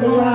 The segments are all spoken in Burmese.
ရ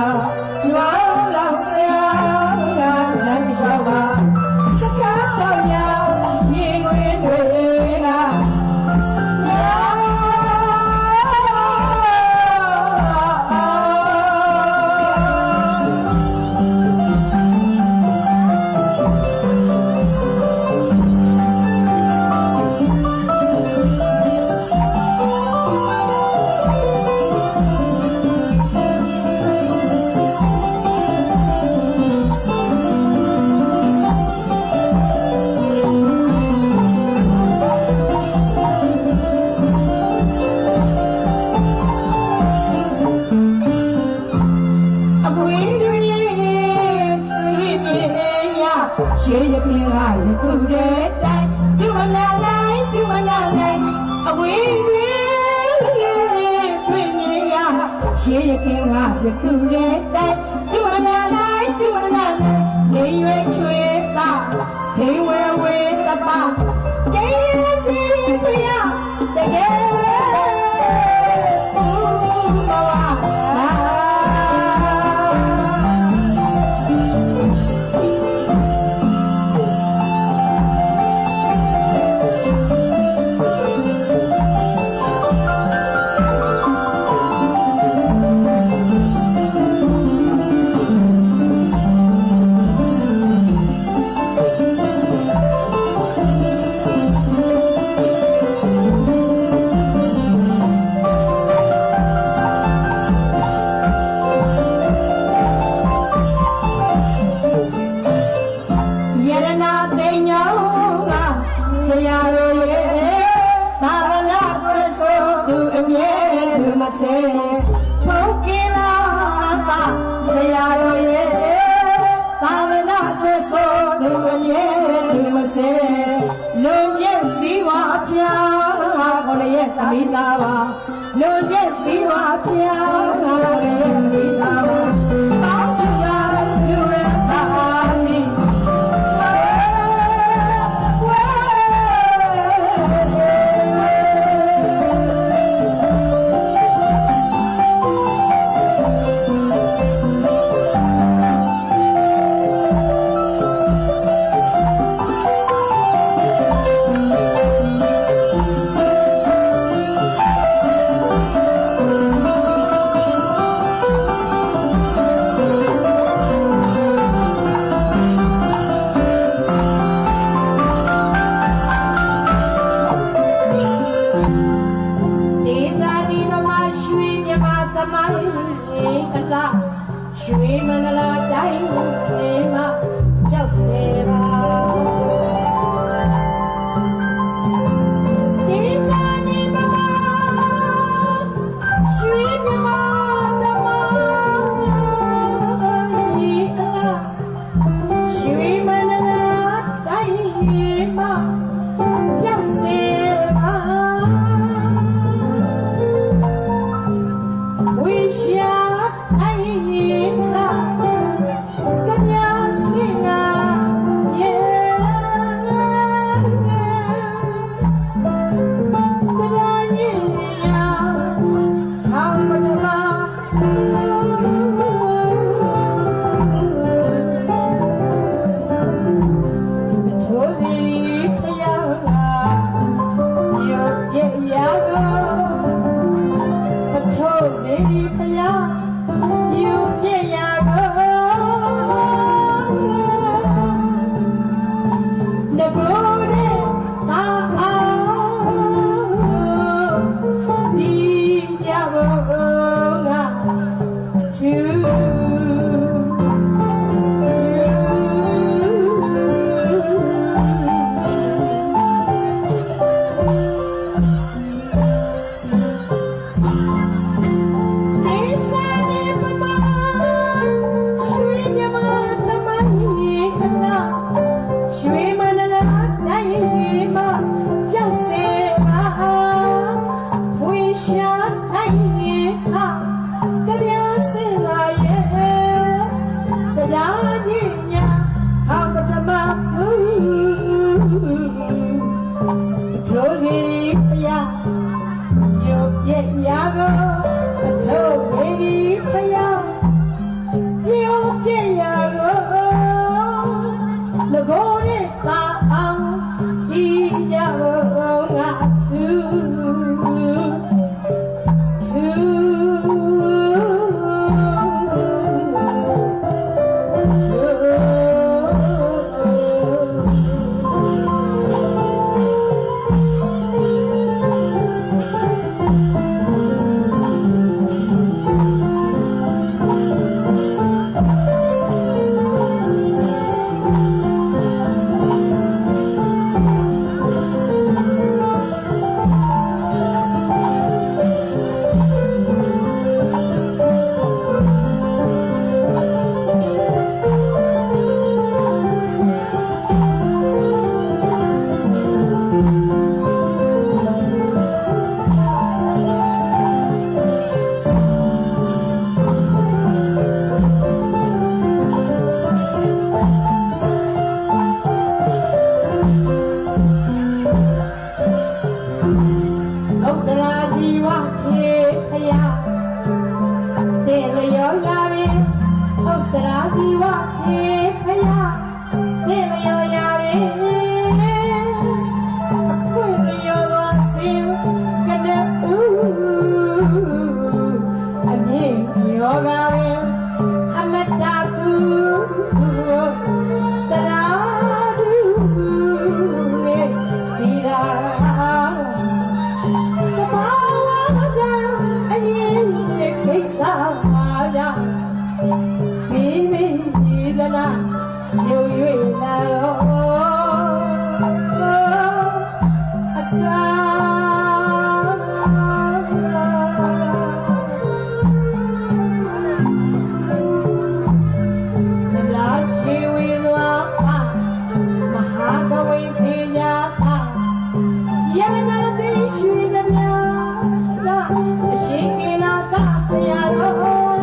ရှင်ကလာသာဆရာတော်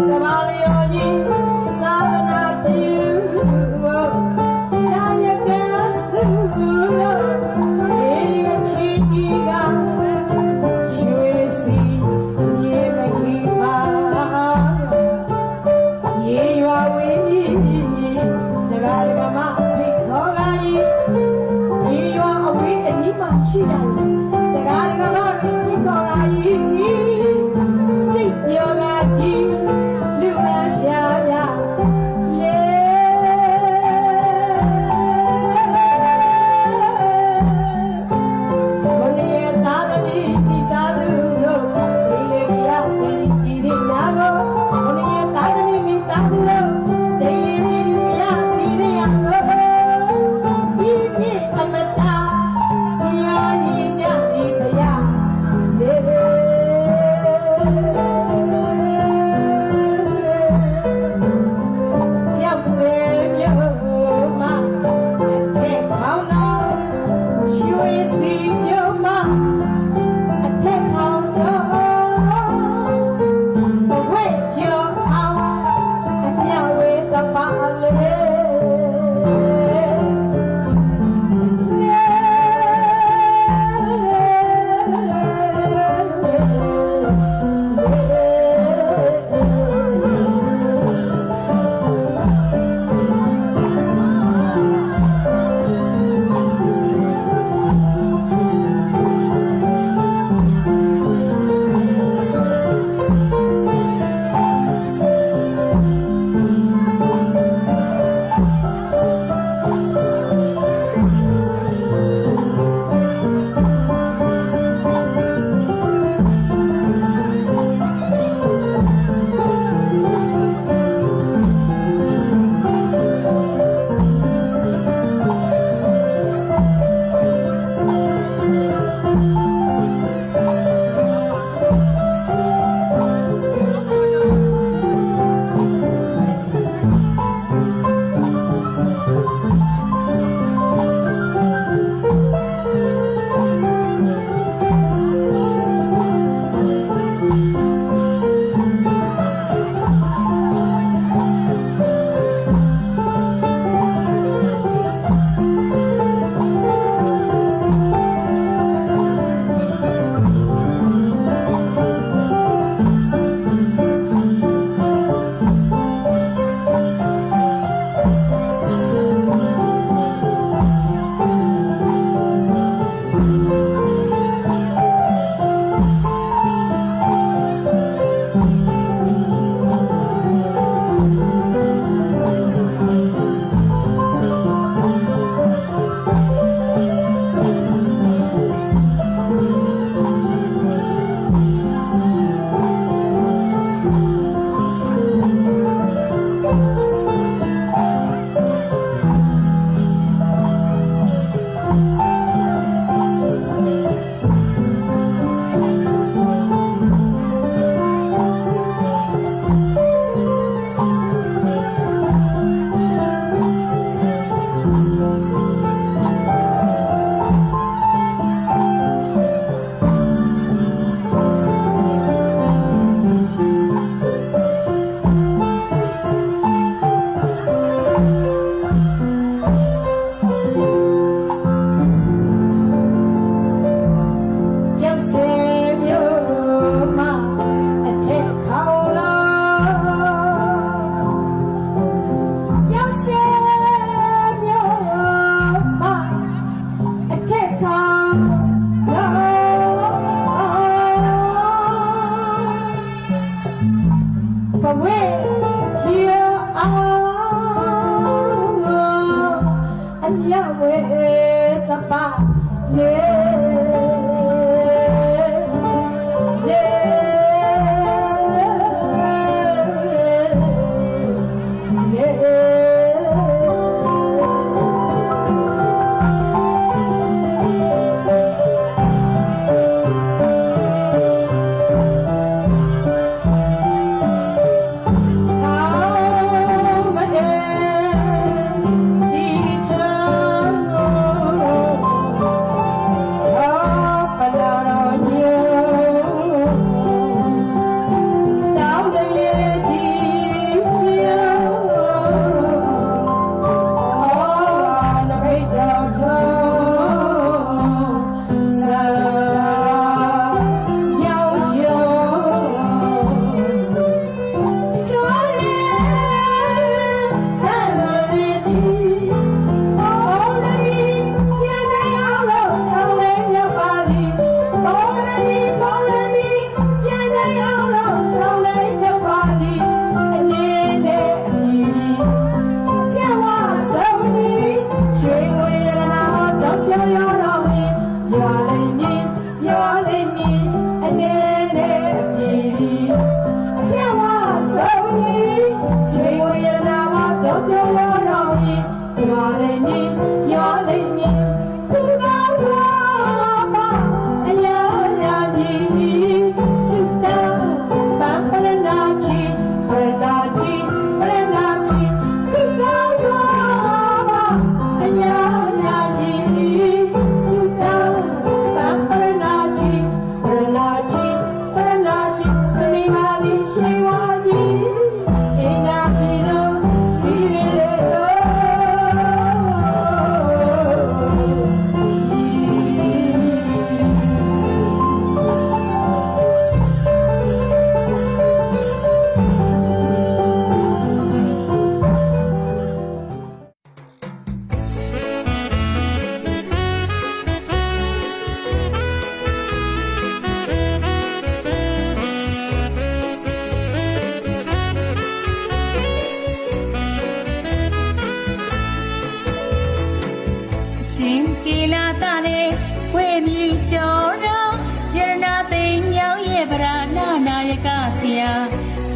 ကဘာလျော်ကြီးသာသနာပြုနာယကဆုလို့ရေလျချီကြီးကရွှေစီမြေမကြီးပါရေရွာဝင်းကြီးဒကာဒကာမဖိတ်ခေါ်ကကြီးရေရွာအဝေးအနီးမှရှိတယ်ဒကာဒကာမဖိတ်ခေါ်ကကြီး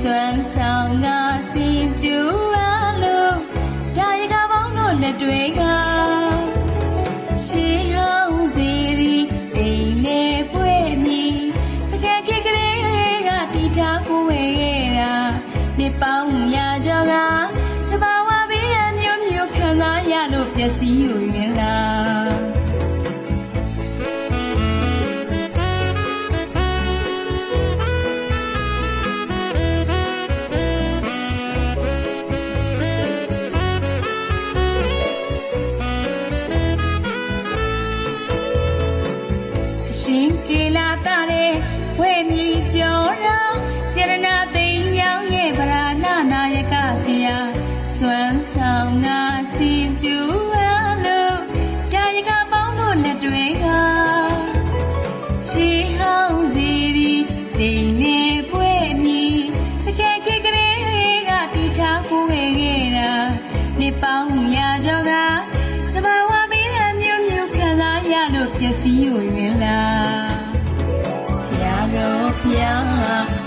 စွမ်းဆောင်ကစင်ကျူအလို့ဒါရကပေါင်းတို့လက်တွေကရှေးဟောင်းစီရီအိမ်နဲ့ပွဲမြည်တကယ်ခေတ်ကလေးကတီထားကိုဝဲခဲ့တာနှစ်ပေါင်းရာကျော်ကတဘာဝပြီးရမျိုးမျိုးခံစားရလို့ပျက်စီးယူရင်လားရှင်ကေလာတာတဲ့ဝဲမြည်ကျော်တော်စေရနာသိမ်းရောက်ရဲ့ဗရာဏနာယကဆရာစွမ်းဆောင်ကစင်ကျူအလို့ဒါယကပေါင်းတို့လက်တွေကရှေးဟောင်းစီရီတိမ်လေးပွဲမြည်တကယ်ခေတ်ကလေးကတီထားကိုဝဲခဲ့တာနှစ်ပေါင်းရာကျော်ကသဘာဝပြီးတဲ့မျိုးမျိုးခံစားရလို့ပျက်စီးယူရင်လားဆရာတော်ဘုရား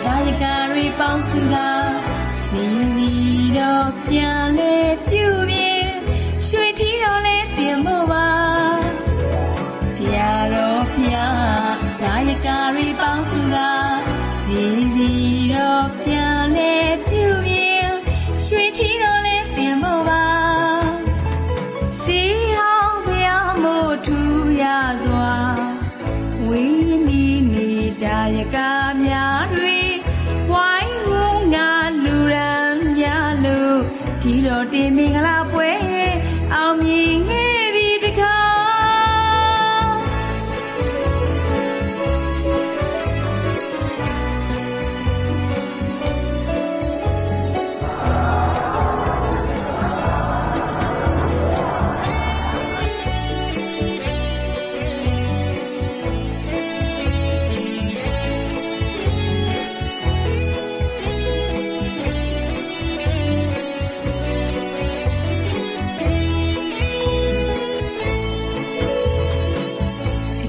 ဒါယကတွေပေါင်းစုကစီရီတော်ပြန်လဲပြုပြင်ရွှေထီတော်လဲတင်ဖို့ပါဆရာတော်ဘုရားဒါယကတွေပေါင်းစုကစီရီတော်ပြန်လဲပြုပြင်ရွှေထီတော်လဲတင်ဖို့ပါစီဟောင်းဘုရားမို့ထူရစွာဝိနီးနေဒါယကများတွေဝိုင်းဝန်းကလူရန်များလို့ဒီတော်တင်မင်္ဂလာပွဲအောင်မြင်ခဲ့ပြီတခါ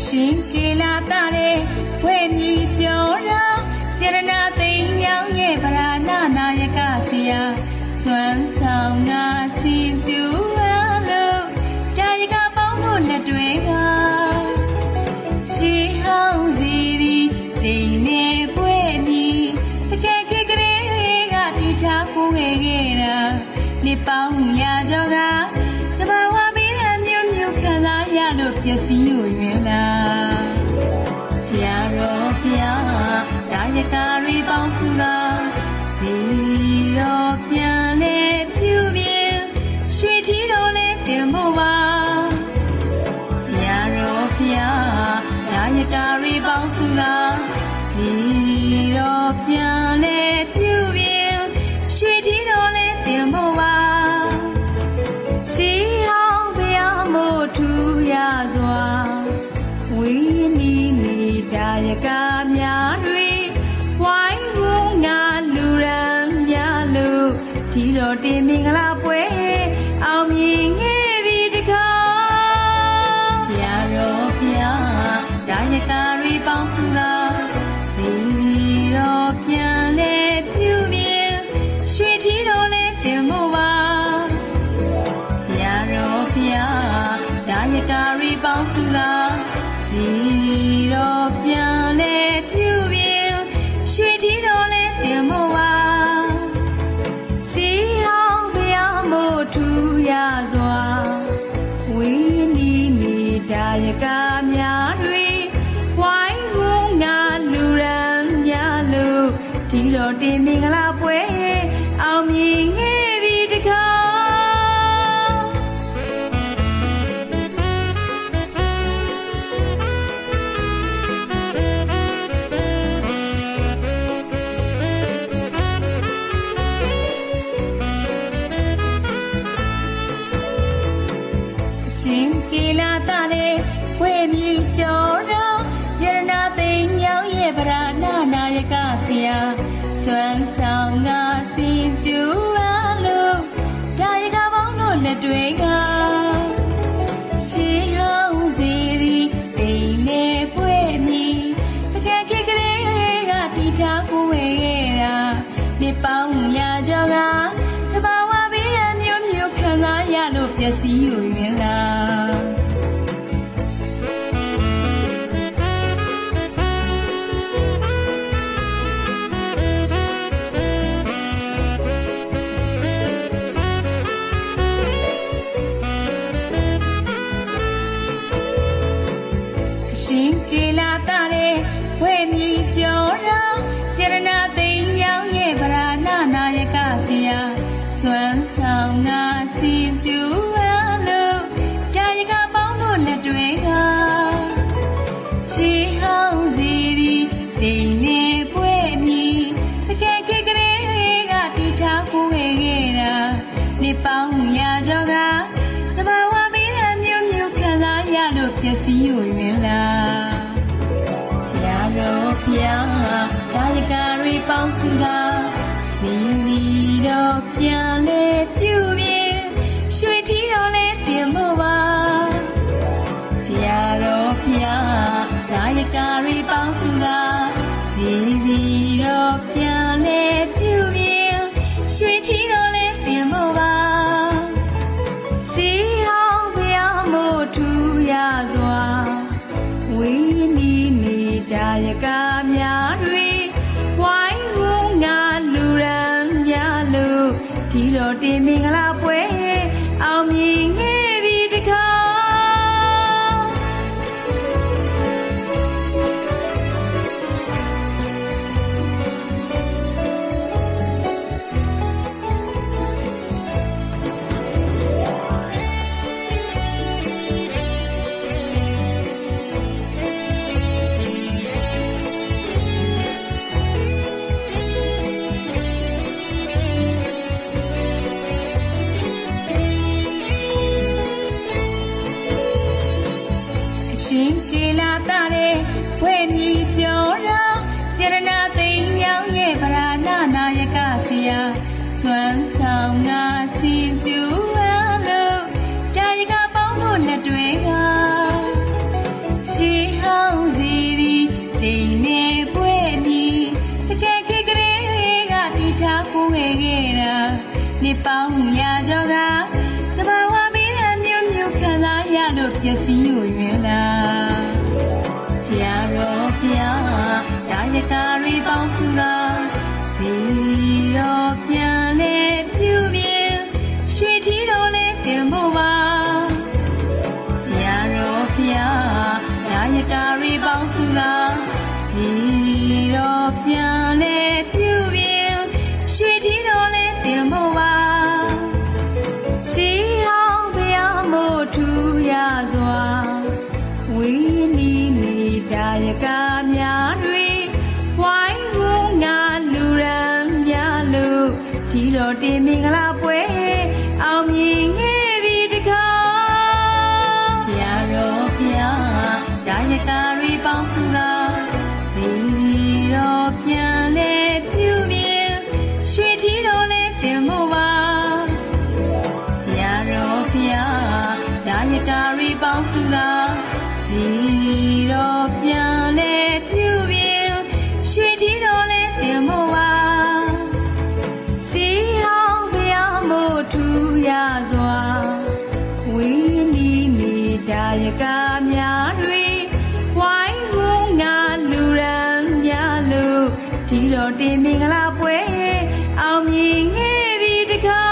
ရှင်ကေလာတာတဲ့ဝဲမြည်ကျော်တော်စေရနာသိမ်းရောက်ရဲ့ဗရာဏနာယကဆရာစွမ်းဆောင်ကစင်ကျူအလို့ဒါယကပေါင်းတို့လက်တွေကရှေးဟောင်းစီရီတိမ်လေးပွဲမြည်တကယ်ခေတ်ကလေးကတီထားကိုဝဲခဲ့တာနှစ်ပေါင်းရာကျော်ကသဘာဝပြီးတဲ့မျိုးမျိုးခံစားရလို့ပျက်စီးယူရင်လားဆရာတော်ဘုရားဒါယကတွေပေါင်းစုကစီတော်ပြန်လဲပြုပြင်ရွှေထီတော်လဲတင်ဖို့ပါဆရာတော်ဘုရားဒါယကတွေပေါင်းစုကစီတော်ပြန်လဲပြုပြင်ရွှေထီတော်လဲတင်ဖို့ပါစီဟောင်းဘုရားမို့ထူရစွာဝိနီးနေဒါယကများတွေဝိုင်းဝန်းကလူရန်များလို့ဒီတော်တင်မင်္ဂလာပွဲအောင်မြင်ခဲ့ပြီတခါဆရာတော်ဘုရားဒါယကတွေပေါင်းစုကစီတော်ပြန်လဲပြုပြင်ရွှေထီတော်လဲတင်ဖို့ပါဆရာတော်ဘုရားဒါယကတွေပေါင်းစုကစီတော်ပြန်လဲပြုပြင်ရွှေထီတော်လဲတင်ဖို့ပါစီဟောင်းဘုရားမို့ထူရစွာဝိနီးနေဒါယကများတွေဝိုင်းဝန်းကလူရန်များလို့ဒီတော်တင်မင်္ဂလာပွဲအောင်မြင်ခဲ့ပြီတခါရှင်ကေလာတာတဲ့ဝဲမြည်ကျော်တော်စေရနာသိမ်းရောက်ရဲ့ဗရာဏနာယကဆရာစွမ်းဆောင်ကစင်ကျူအလို့ဒါယကပေါင်းတို့လက်တွေကရှေးဟောင်းစီရီတိမ်လေးပွဲမြည်တကယ်ခေတ်ကလေးကတီထားကိုဝဲခဲ့တာန နေပေါင်းရာကျော်ကသဘာဝဘေးရန်မျိုးမျိုးခံစားရလို့ပျက်စီးယူရင်လား ရှင်ကေလာတာတဲ့ဝဲမြီကျော်တော်စေရနာသိမ်းရောင်းရဲ့ဗရာဏနာယကစီယာစွမ်းဆောင်ငါစီကျူဝါလို့ကာယကပေါင်းတို့လက်တွေကရှေးဟောင်းစီရီတိမ်နေပွဲမြီတကယ်ခေကလေးကတီထားဖို့ခဲ့တာနေပေါင်းရာကျော်ကသဘာဝဘေးရန်မျိုးမျိုးခံစားရလို့ပျက်စီးယူရင်လားဆရာတော်ဘုရားကာယကတွေပေါင်းစုကစီရီတော့ပြန်လဲပြုပြင်ရွှေထီတော်လဲတင်ဖို့ပါဆရာတော်ဘုရားကာယကတွေပေါင်းစုကစီရီတော့ပြန်လဲပြုပြင်ရွှေထီတော်လဲတင်ဖို့ပါစီဟောင်းဘုရားမို့ထူရစွာဝိနီးနေတာယကများတွေဝိုင်းဝန်းငါလူရန်များလို့ဒီတော်တင်မင်္ဂလာပွဲအောင်မြင်ခဲ့ပြီတခါ ရှင်ကေလာတာတဲ့ဝဲမြီကျော်တော်စေရနာသိမ်းရောင်းရဲ့ဗရာဏနာယကစီယာစွမ်းဆောင်ငါစီကျူဝါလို့ကာယကပေါင်းတို့လက်တွေကရှေးဟောင်းစီရီတိမ်နေပွဲမြီတကယ်ခေကလေးကတီထားဖို့ခဲ့တာနေပေါင်းရာကျော်ကသဘာဝဘေးရန်မျိုးမျိုးခံစားရလို့ပျက်စီးယူရင်လားဆရာတော်ဘုရားကာယကတွေပေါင်းစုကစီတော်ပြန်လဲပြုပြင်ရွှေထီတော်လဲတင်ဖို့ပါဆရာတော်ဘုရားကာယကတွေပေါင်းစုကစီတော်ပြန်လဲပြုပြင်ရွှေထီတော်လဲတင်ဖို့ပါစီဟောင်းဘုရားမို့ထူရစွာဝိနီးနေတာယကများတွေဝိုင်းဝန်းငါလူရန်များလို့ဒီတော်တင်မင်္ဂလာပွဲအောင်မြင်ခဲ့ပြီတခါဆရာတော်ဘုရားကာယကတွေပေါင်းစုကစီတော်ပြန်လဲပြုပြင်ရွှေထီတော်လဲတင်ဖို့ပါဆရာတော်ဘုရားကာယကတွေပေါင်းစုကစီတော်ပြန်လဲပြုပြင်ရွှေထီတော်လဲတင်ဖို့ပါစီဟောင်းဘုရားမို့ထူရစွာဝိနီးနေတာယကများတွေဝိုင်းဝန်းငါလူရန်များလို့ဒီတော်တင်မင်္ဂလာပွဲအောင်မြင်ခဲ့ပြီတခါ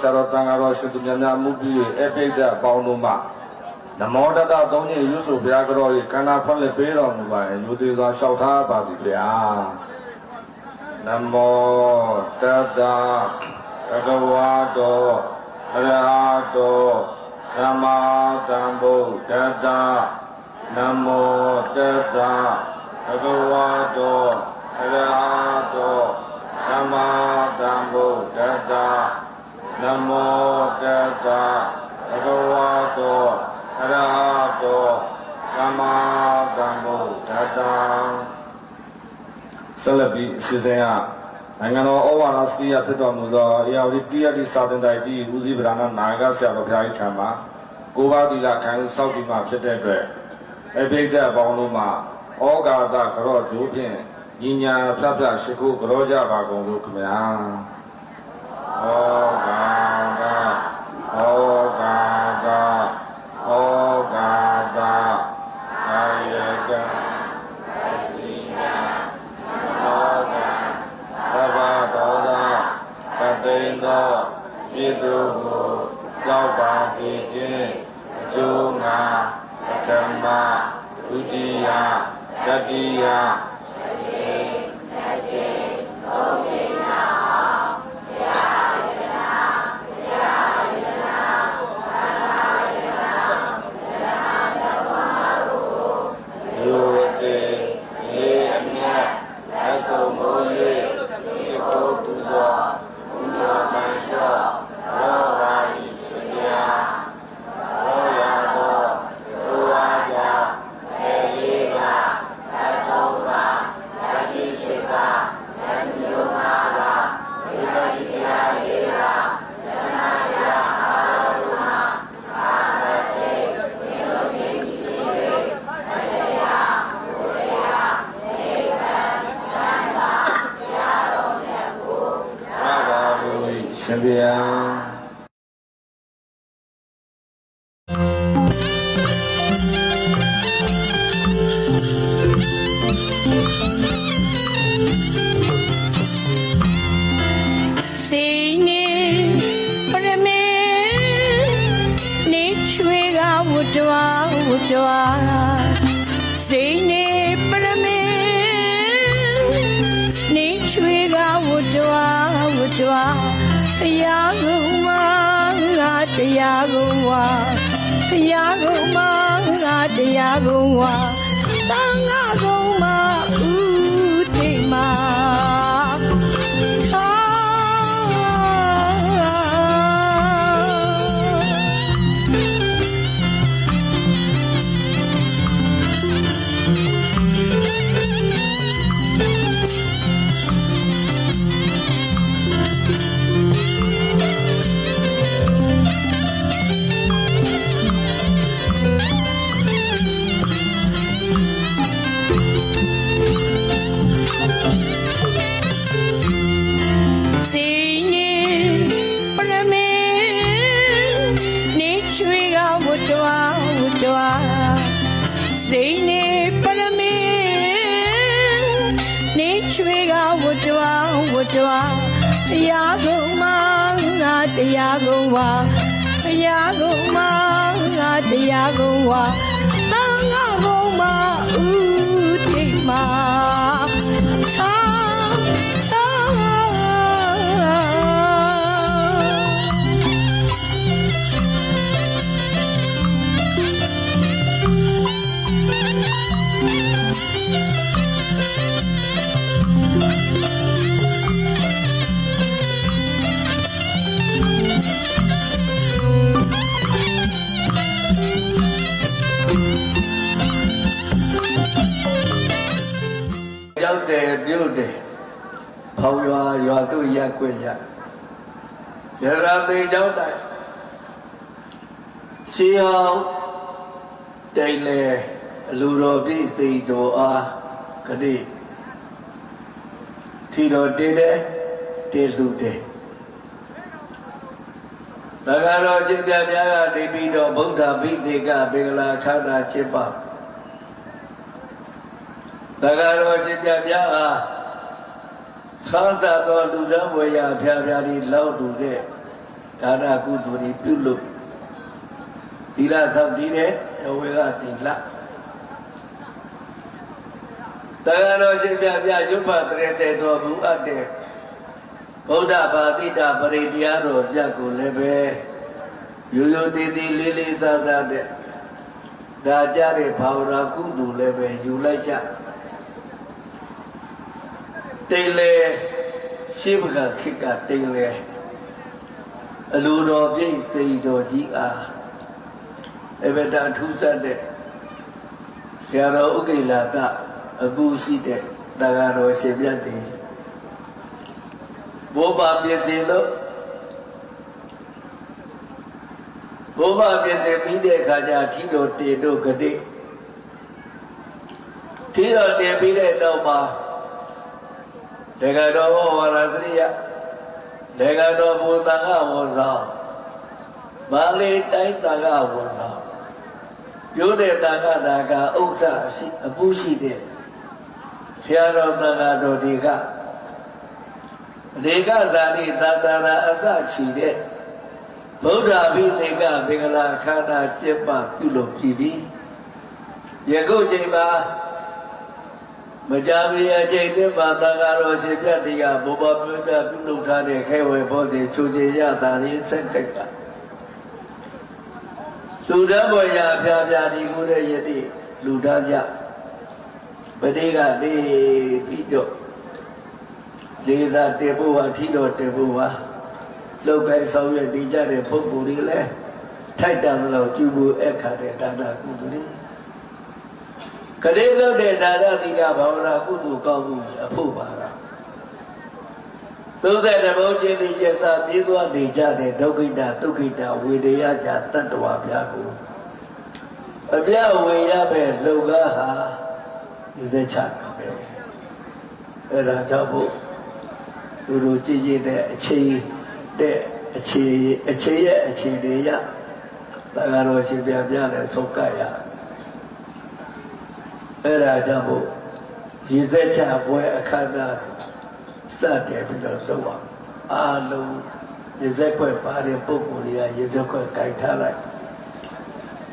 ဆရာတော်တန်ဃာတော်ရှင်သူများများမှုပြီးအပိဋကပေါင်းတို့မှနမောတတသုံးညရွတ်ဆိုဘုရားကြော၏ကန္နာဖွင့်လှစ်ပေးတော်မူပါ၏လူသေးစွာလျှောက်ထားပါသည်ဗျာနမောတတဘဂဝါတောအရဟတောသမ္မာသမ္ဗုဒ္ဓတ္တနမောတတဘဂဝါတောအရဟတောသမ္မာသမ္ဗုဒ္ဓတ္တနမောတတဘဂဝါတောအရဟတောသမ္မာသမ္ဗုဒ္ဓတ္တ ဆက်လက်ပြီးစီစဉ်ရနိုင်ငံတော်ဩဝါဒစတိယဖြစ်တော်မူသောအေယာဝတီတိယတိစာသင်တိုက်ကြီးဦးစီးဗဒနာနာယကဆရာတော်ဘုရားကြီးထံမှာကိုးပါးသီလခံယူစောင့်တည်မှဖြစ်တဲ့အတွက်အဘိဓါပေါင်းလုံးမှာဩဃာတကြောကျိုးဖြင့်ညီညာဖြတ်ဖြတ်ရှိခိုးကြောကြပါကုန်လို့ခင်ဗျာဩဃာတဩဃာတဩဃာတအာယကသဗ္ဗဒေါသကတိန်သောပြည်သူကိုကြောက်ပါစေခြင်းအကျိုးငါပထမဒုတိယတတိယရှင်ဗျာတရားကုန်မှာငါတရားကုန်ဝါတရားကုန်မှာငါတရားကုန်ဝါသံဃာကုန်မှာဥထိတ်မှာတရားကုန်မှာငါတရားကုန်ဝါတရားကုန်မှာငါတရားကုန်ဝါသံဃာကုန်မှာဥထိတ်မှာရောက်စေပြုတ်တယ်ဖောင်ရွာသူရက်ွက်ရရရာသိကြောင်းတိုင်ရှီအောင်တိတ်လေအလူတော်ပြည့်စိတ်တော်အားကတိထီတော်တင်းတယ်တေလူတယ်သက္ကတော်ရှင်ပြများကနေပြီးတော့ဗုဒ္ဓဘိသေကဘေကလာခါတာချစ်ပါသက္ကတော်ရှင်ပြများအားဆောင်းစားသောလူတော်ဝေယဖျားဖျားလေးလောက်တူတဲ့ဒါနကုသိုလ်တွေပြုလို့သီလဆောက်တည်တဲ့ဝေကတိလသက္ကတော်ရှင်ပြများရုပ်ဖတရေစေတော်မူအပ်တဲ့ဗုဒ္ဓဘာတိတပရိတရားတော်ပြတ်ကိုလည်းပဲရိုးရိုးသေးသေးလေးလေးစားစားတဲ့ဒါကြတဲ့ဘာဝနာကုသိုလ်လည်းပဲယူလိုက်ကြတိတ်လေရှိဘကခိကတိတ်လေအလိုတော်ပြည့်စိတ်တော်ကြီးအားအဘဒထူးဆတ်တဲ့ဆရာတော်ဥက္ကိလာကအပူရှိတဲ့ တာဃာတော်ရှင်မြတ်တွေဘောပါပြည့်စင်လို့ဘောပါပြည့်စင်ပြီးတဲ့အခါကျထီတော်တေတို့ဂတိထီတော်တေပြီးတဲ့တော့မှာဒေဂတော်ဝါရစရိယဒေဂတော်ဘုသံဃဝဇောမာလီတိုင်းသံဃဝဇောပြောတဲ့သံဃတာကဥဒ္ဒရှိအပူရှိတဲ့ဆရာတော်သံဃာတော်တွေကလေကဇာတိသာသနာအစချီတဲ့ဗုဒ္ဓဘိသေကမင်္ဂလာခန္ဓာကျင့်ပပြုလုပ်ပြီးယခုချိန်မှာမကြာမီအချိန်တည်းမှာသံဃာတော်ရှင်ပြတ်တရားဘောဘောပြပြပြုလုပ်ထားတဲ့ခဲဝဲဘောဓိချူချေရတာလေးစက်ကက်ကလူတန်းပေါ်ရာဖျားဖျားဒီကိုတဲ့ယတိလူတန်းကြပတိကနေပြီးတော့လေးစားတေဖို့ဟာထီတော်တေဖို့ဟာလောက်ကဲဆောင်ရွက်နေကြတဲ့ပုဂ္ဂိုလ်တွေလည်းထိုက်တန်လို့ကျူဖို့အခါတဲ့ဒါနကုသိုလ်တွေကလေးလုပ်တဲ့ဒါနသီလဘာဝနာကုသိုလ်ကောင်းမှုအဖို့ပါလား30ဘုံကျင့်တိကျစာပြေးသွားနေကြတဲ့ဒုက္ခိတဒုက္ခိတဝေဒယကြတတ္တဝါပြားကိုအပြဝေရပဲလုံကားဟာဒီသက်ချတာပဲအဲ့ဒါကြောင့်ဘုသူတို့ကြည်ကြည်တဲ့အခြေရဲ့အခြေတွေရတာကတော့ရှင်ပြပြနဲ့ဆုံးကရအဲ့ဒါကြောင့်ဘုဒီသက်ချပွဲအခမ်းအနားစတယ်ပြီးတော့လုပ်အောင်အားလုံးရေစက်ခွက်ပါတဲ့ပုဂ္ဂိုလ်တွေကရေစက်ခွက်ကြိုက်ထားလိုက်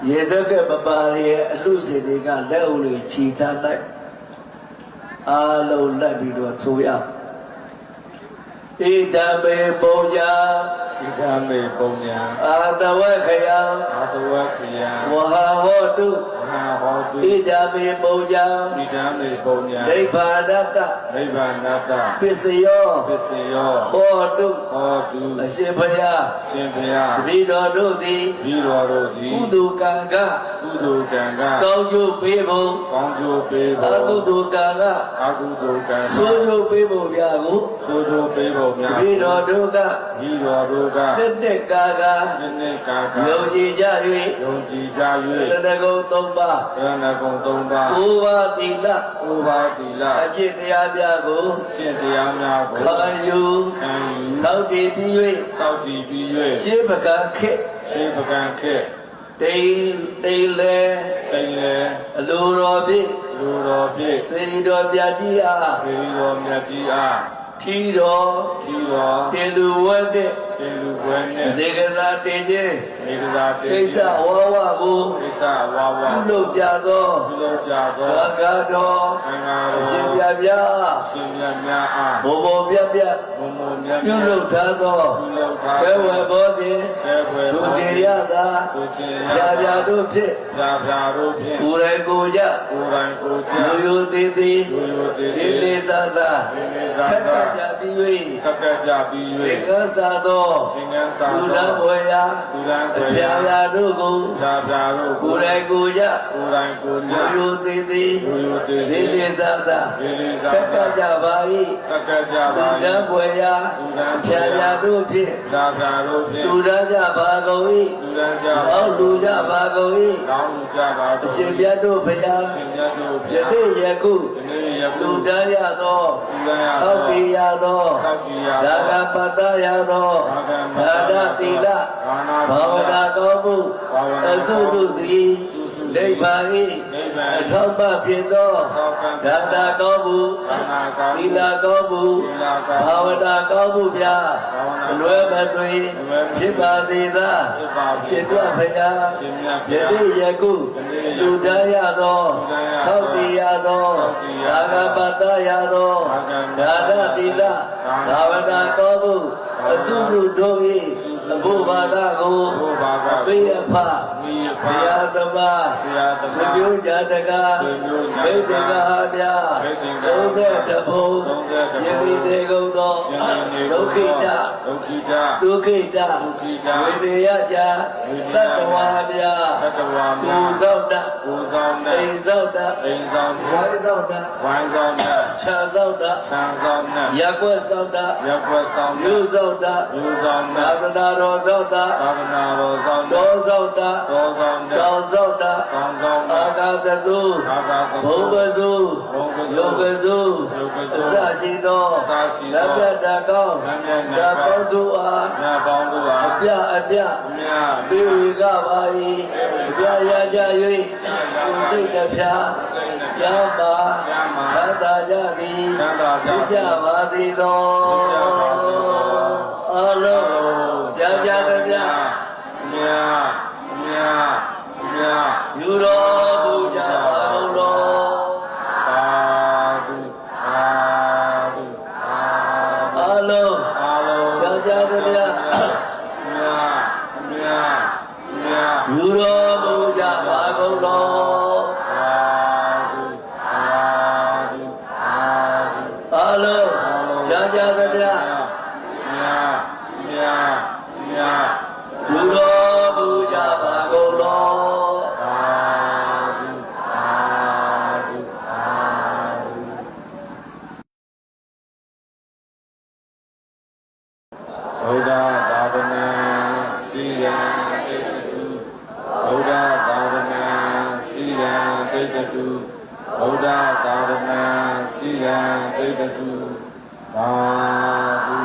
ရေစက်ခွက်မပါတဲ့အလှစီတွေကလက်အုပ်တွေခြိထားလိုက်အားလုံးလက်ပြီးတော့ဆိုရဣဒံမေပုံညာဣဒံမေပုံညာ အာတဝခယံအာတဝခယံဝဟာဟောတုဝဟာဟောတုဣဒံမေပုံညာဣဒံမေပုံညာနိဗ္ဗာနတနိဗ္ဗာနတပစ္စယောပစ္စယောဟောတုဟောတုအရှင်ဘုရားရှင်ဘုရားတပည့်တော်တို့သည် တပည့်တော်တို့သည်ကုသိုလ်ကံကကုသိုလ်ကံကကောင်းကျိုးပေးဖို့ကောင်းကျိုးပေးဖို့အကုသိုလ်ကံကအ ကုသိုလ်ကံဆိုးကျိုးပေးဖို့များကိုဆိုးကျိုးပေးဖို့များတပည့်တော်တို့ကဤတော်တို့ကတက်ကာကယုံကြည်ကြ၍ ယုံကြည်ကြ၍ တဏ္ဍကုံ3ပါးတဏ္ဍကုံ3ပါးဥပါတိလဥပါတိလအကျင့်တရားများကိုကျင့်တရားများကိုခံယူစောင့်တည်ပြီး၍ စောင့်တည်ပြီး၍ ရှင်းပကံခေတ် ရှင်းပကံခေတ်တိမ်လေအလိုတော်ဖြင့်လူတော်ဖြင့်စေတော်ပြကြီးအား စေတော်မြတ်ကြီးအားထီတော်တင်လူဝတ်တဲ့တင်လူဝဲနဲ့ဒေဂသာတင်ခြင်းဒေဂသာတင်ကိစ္စဝဝကိုကိစ္စဝဝပြုလုပ်ကြသောဘာဂတော်ရှင်ပြပြရှင်မြတ်များအားဘုံဘုံပြပြပြုလုပ်ထားသောဘယ်ဝေဘောစဉ်သူချေရသာပြပြတို့ဖြင့်ကိုယ်တိုင်ကိုရလူယုသေးသေးဒီလေးစားစားဆက်ကကြပြီး၍သင်္ကန်းစားသောလူတန်းဝေယပြပြတို့ကိုကိုယ်တိုင်ကိုရလူယုသေးသေးဒီလေးစားစားဆက်ကကြပါ၏လူတန်းဝေယပြပြတို့ဖြင့်လူတန်းကြပါကုန်၏အောက်လူကြပါကုန်၏အရှင်မြတ်တို့ဘုရားယနေ့ယခုလူတန်းရသောသောက်တည်ရသောဒါကပတ္တရသောဒါနသီလဘာဝနာကောမှုအစုတို့သည်နိဗ္ဗာန်၏အထောက်ပံ့ဖြစ်သောဒါနကောမှုသီလကောမှုဘာဝနာကောမှုများအလွယ်မသွေဖြစ်ပါစေသာရှင်တော်ဘုရားယနေ့ယခုလူတန်းရသောသောက်တည်ရသောဒါကပတ္တရသောဒါနသီလဘာဝနာကောမှုအစုတို့၏အဘုဘာသာကိုပိယဖဆရာသမားသမျိုးကြတကားဘိသေကဟာပြ30ဘုံယတိတေကုန်သောဒုက္ခိတဝေဒေယကြတတ္တဝါပြကိုသောတအိမ်သောတဝိုင်းသောတ ခြံသောက်တာ ဆံဆောင်နဲ့ ရက်ွက်သောက်တာ ရက်ွက်ဆောင် ယူသောက်တာ လူဆောင်နဲ့ သာသနာတော်သောက်တာ သာသနာတော်ဆောင် တော်သောက်တာ တော်ဆောင်နဲ့ တောင်သောက်တာ ကောင်းကောင်း အာကာသသု အာသာသ ဘုံကသုယောကသုအစရှိသောလက်ပြတ်တာကောင်းဒါပေါင်းသူအား ညပေါင်းတို့ဟာ အပြအပြ မြတ် ပြေဝေကပါ၏အပြရကြ၍ကိုယ်စိတ်တစ်ဖြာကျမ်းပါသတ္တကြသည်ဖြစ်ကြပါသည်သောအလုံးကြာကြာကြပြ မြတ်မြတ်မြတ် ယူတော်မူကြပါကုန်တော် သာဓုသာဓုသာ အလုံး အားလုံး ကြာကြာကြပြ မြတ်မြတ်မြတ် ယူတော်မူကြပါကုန်တော် သာဓုသာဓုသာဓု အလုံးကြာကြာကြပြ မြတ်မြတ်မြတ် ယူတော်မူကြပါကုန်တော် သာဓုသာဓုသာဓုဘုရားသာသနာစီရန်တေတုဘုရားသာသနာစီရန်တေတုဘုရားသာသနာစီရန်တေတုသာဓု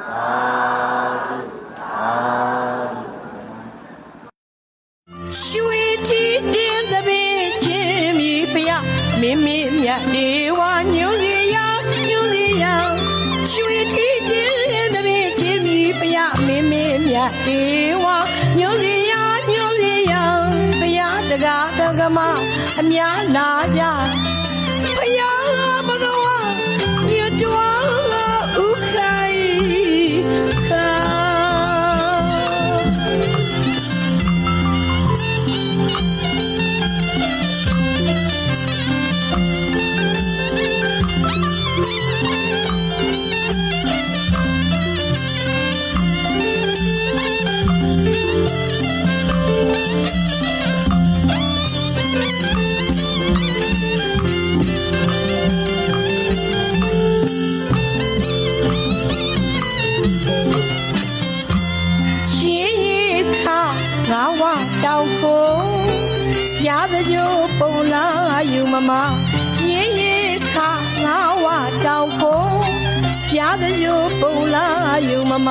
သာဓုသာဓု ရွှေတီတင်းသပင်ချင်းမြည်ဖျားမင်းမင်းမြတ်နေဝညွန့်စီရညွန့်စီရရွှေတီတင်းသပင်ချင်းမြည်ဖျားမင်းမင်းမြတ်နေဝညွန့်စီရညွန့်စီရဖျားတကားတကမအများလာကြဖျားဘဂဝါမြတ်တော်ဥခိုင်ခါ ရှင်ရခငါဝတောင်ကိုရသကြိုးပုံလာယူမမရှင်ရခငါဝတောင်ကိုရသကြိုးပုံလာယူမမ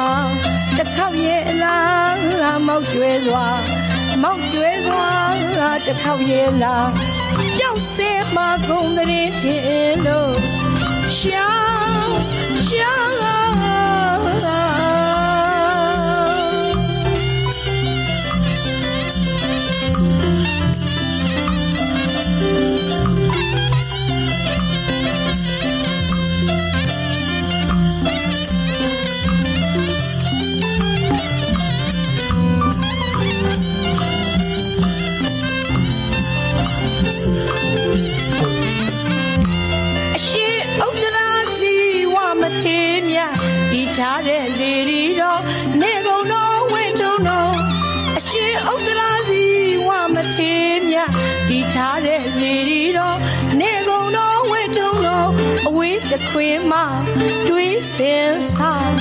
တစ်ခေါက်ရဲ့အလားမောက်ကျွဲစွာမောက်ကျွဲစွာတစ်ခေါက်ရဲ့လားကြောက်စဲမှာကုန်တဲ့ဖြစ်လို့ရှာရှာ အရှိဥဒ္ဒရာစီဝမသေးမြဒီထားတဲ့လေရီတော်နေကုန်တော်ဝင့်ထုံတော်အရှိဥဒ္ဒရာစီဝမသေးမြဒီထားတဲ့လေရီတော်နေကုန်တော်ဝင့်ထုံတော်အဝေးတစ်ခွေမှတွေးစင်ဆောင်